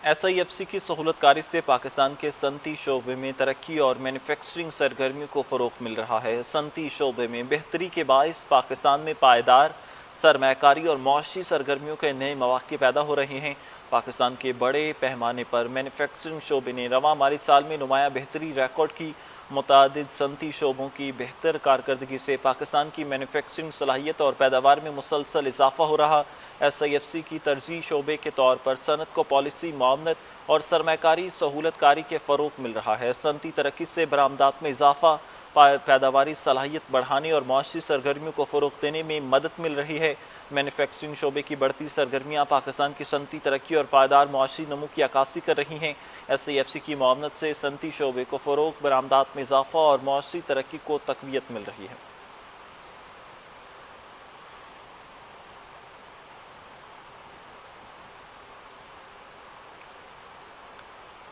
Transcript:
SIFC की सहूलतकारी से पाकिस्तान के सनती शोबे में तरक्की और मैन्युफैक्चरिंग सरगर्मियों को फ़रोग़ मिल रहा है। सनती शोबे में बेहतरी के बाइस पाकिस्तान में पायदार सरमायाकारी और मुआशी सरगर्मियों के नए मौक़े पैदा हो रहे हैं। पाकिस्तान के बड़े पैमाने पर मैन्युफैक्चरिंग शोबे ने रवां माली साल में नुमाया बेहतरी रिकॉर्ड की। मुतादिद सनती शोबों की बेहतर कारकर्दगी से पाकिस्तान की मैन्युफैक्चरिंग सलाहियत और पैदावार में मुसलसल इजाफा हो रहा। SIFC की तरजीह शोबे के तौर पर सनत को पॉलिसी मुआवनत और सरमायाकारी सहूलतकारी के फ़रोग़ मिल रहा है। सनती तरक्की से बरामदात में इजाफा, पैदावारी सलाहियत बढ़ाने और मुआशी सरगर्मियों को फ़रोग़ देने में मदद मिल रही है। मैन्युफैक्चरिंग शोबे की बढ़ती सरगर्मियाँ पाकिस्तान की सनती तरक्की और पायदार मुआशी नमू की अक्कासी कर रही हैं। SIFC की मुआवनत से सनती शोबे को फ़रोग़, बरामदात में इजाफा और मुआशी तरक्की को तक़वियत मिल रही है।